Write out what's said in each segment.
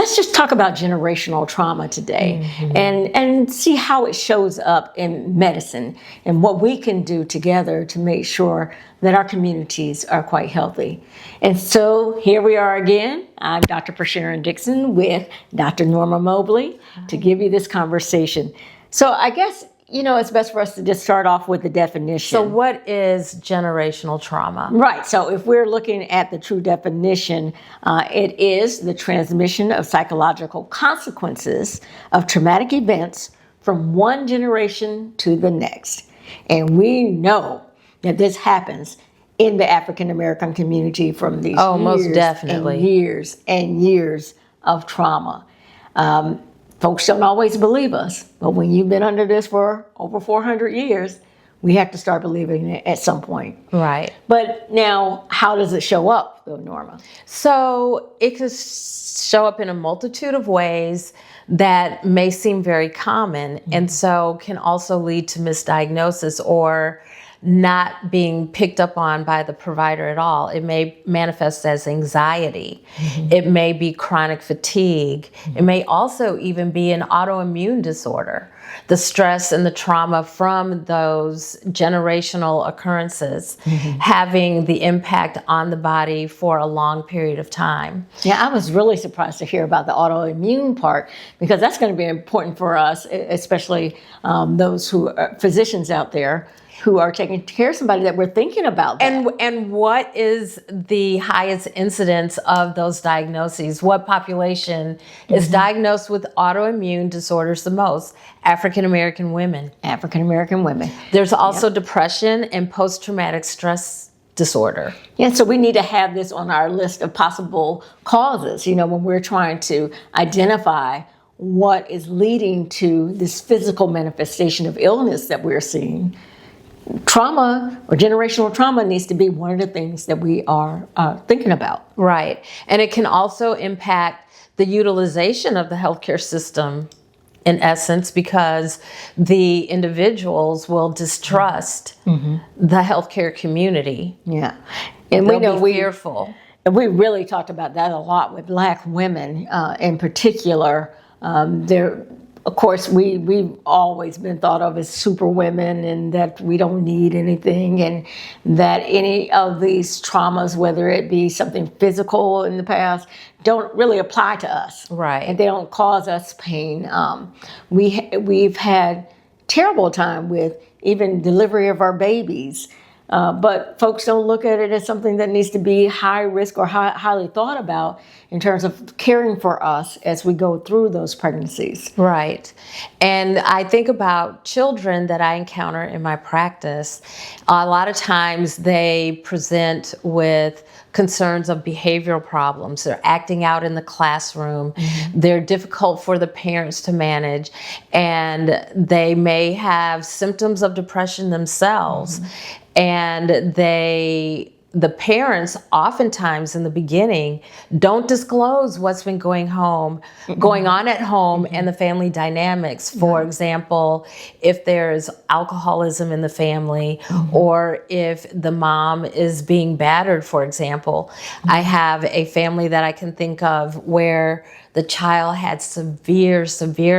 let's just talk about generational trauma today and see how it shows up in medicine and what we can do together to make sure that our communities are quite healthy. And so here we are again. I'm Dr. Sharon Dixon with Dr. Norma Mobley to give you this conversation. So I guess, it's best for us to just start off with the definition. So what is generational trauma? Right. So if we're looking at the true definition, it is the transmission of psychological consequences of traumatic events from one generation to the next. And we know that this happens in the African American community from these most definitely. and years and years of trauma. Folks don't always believe us, but when you've been under this for over 400 years, we have to start believing it at some point. Right. But now, how does it show up, though, Norma? So it could show up in a multitude of ways that may seem very common, and so can also lead to misdiagnosis or not being picked up on by the provider at all. It may manifest as anxiety. It may be chronic fatigue. It may also even be an autoimmune disorder. The stress and the trauma from those generational occurrences having the impact on the body for a long period of time. Yeah, I was really surprised to hear about the autoimmune part, because that's going to be important for us, especially those who are physicians out there who are taking care of somebody that we're thinking about that. And what is the highest incidence of those diagnoses? What population is diagnosed with autoimmune disorders the most? African American women. African American women. There's also depression and post-traumatic stress disorder. Yeah, so we need to have this on our list of possible causes, when we're trying to identify what is leading to this physical manifestation of illness that we're seeing. Trauma or generational trauma needs to be one of the things that we are thinking about. Right. And it can also impact the utilization of the healthcare system, in essence, because the individuals will distrust the healthcare community. Yeah. And we know be fearful. And we really talked about that a lot with Black women in particular. Of course, we've always been thought of as super women, and that we don't need anything, and that any of these traumas, whether it be something physical in the past, don't really apply to us. Right. And they don't cause us pain. We've had terrible time with even delivery of our babies. But folks don't look at it as something that needs to be high risk or highly thought about in terms of caring for us as we go through those pregnancies. Right. And I think about children that I encounter in my practice. A lot of times they present with concerns of behavioral problems. They're acting out in the classroom. They're difficult for the parents to manage, and they may have symptoms of depression themselves. And the parents oftentimes in the beginning don't disclose what's been going on at home and the family dynamics. For example, if there's alcoholism in the family or if the mom is being battered, for example. I have a family that I can think of where the child had severe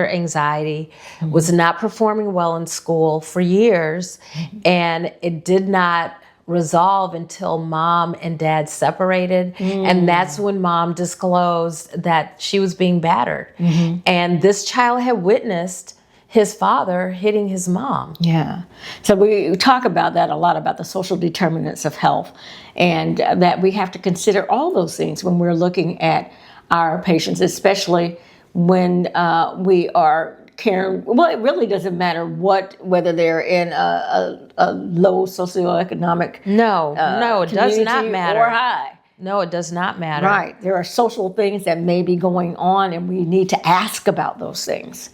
anxiety, was not performing well in school for years, and it did not resolve until mom and dad separated. And that's when mom disclosed that she was being battered. And this child had witnessed his father hitting his mom. Yeah. So we talk about that a lot, about the social determinants of health, and that we have to consider all those things when we're looking at our patients, especially when we are caring. Well, it really doesn't matter whether they're in a low socioeconomic No, it does not matter. Or high. No, it does not matter. Right. There are social things that may be going on, and we need to ask about those things.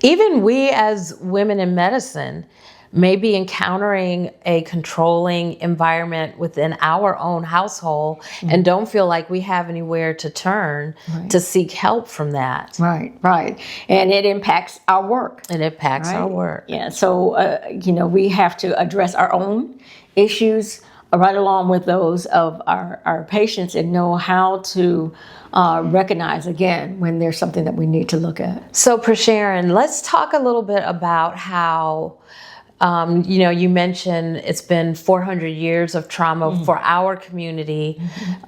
Even we as women in medicine may be encountering a controlling environment within our own household and don't feel like we have anywhere to turn to seek help from that. Right. And it impacts our work. It impacts our work. Yeah. So, we have to address our own issues right along with those of our patients, and know how to recognize, again, when there's something that we need to look at. So, Prasharon, let's talk a little bit about how, you mentioned it's been 400 years of trauma for our community,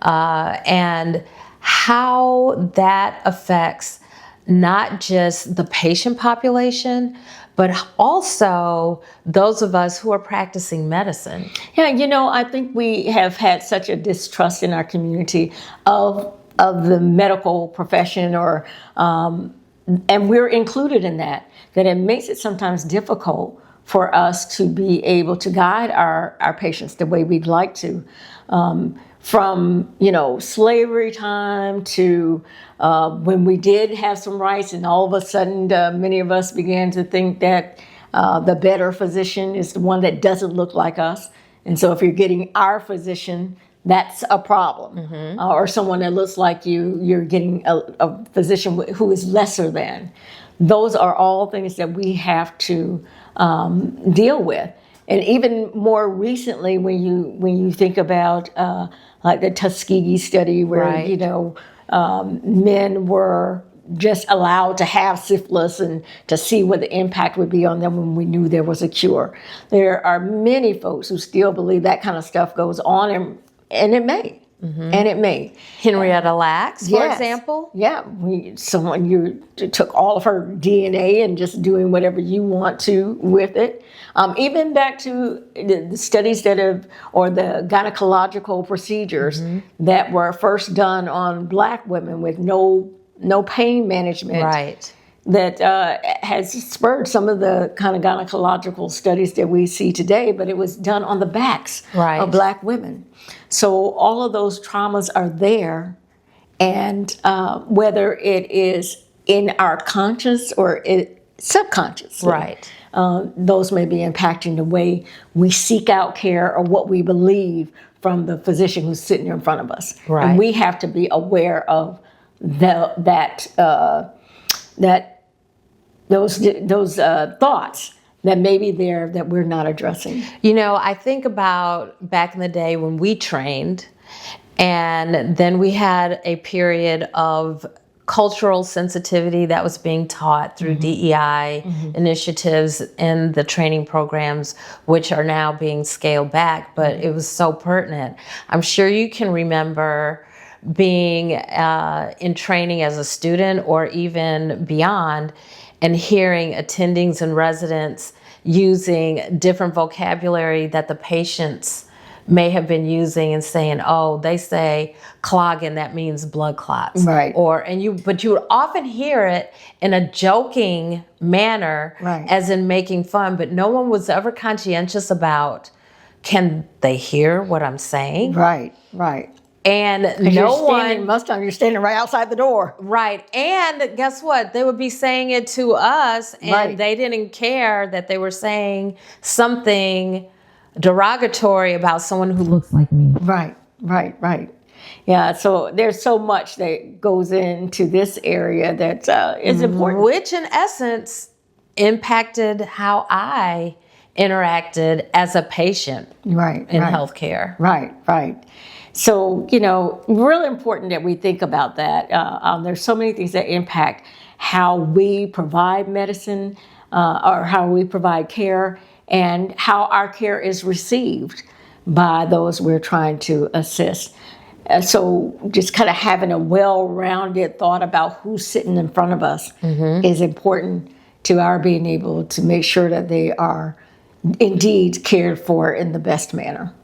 and how that affects not just the patient population, but also those of us who are practicing medicine. Yeah, I think we have had such a distrust in our community of the medical profession, and we're included in that it makes it sometimes difficult for us to be able to guide our patients the way we'd like to. From slavery time to when we did have some rights, and all of a sudden many of us began to think that the better physician is the one that doesn't look like us, and so if you're getting our physician, that's a problem. Or someone that looks like you're getting a physician who is lesser than. Those are all things that we have to deal with. And even more recently, when you think about like the Tuskegee study, where right. Men were just allowed to have syphilis and to see what the impact would be on them when we knew there was a cure. There are many folks who still believe that kind of stuff goes on, and it may. And it may. Henrietta Lacks, for example? Yeah, you took all of her DNA and just doing whatever you want to with it. Even back to the studies or the gynecological procedures that were first done on Black women with no pain management. Right. That has spurred some of the kind of gynecological studies that we see today, but it was done on the backs of Black women. So all of those traumas are there, and whether it is in our conscious or subconscious, right? Those may be impacting the way we seek out care or what we believe from the physician who's sitting in front of us. Right. And we have to be aware of those thoughts that may be there that we're not addressing. I think about back in the day when we trained, and then we had a period of cultural sensitivity that was being taught through DEI initiatives in the training programs, which are now being scaled back, but it was so pertinent. I'm sure you can remember being in training as a student or even beyond, and hearing attendings and residents using different vocabulary that the patients may have been using and saying, oh, they say clogging, that means blood clots. Right. But you would often hear it in a joking manner, right, as in making fun, but no one was ever conscientious about, can they hear what I'm saying? Right, right. And no one must understand right outside the door. Right. And guess what? They would be saying it to us, and right, they didn't care that they were saying something derogatory about someone who looks like me. Right, right, right. Yeah, so there's so much that goes into this area that is important. Which in essence impacted how I interacted as a patient in healthcare. Right, right. So, really important that we think about that. There's so many things that impact how we provide medicine or how we provide care, and how our care is received by those we're trying to assist. So just kind of having a well-rounded thought about who's sitting in front of us is important to our being able to make sure that they are indeed cared for in the best manner.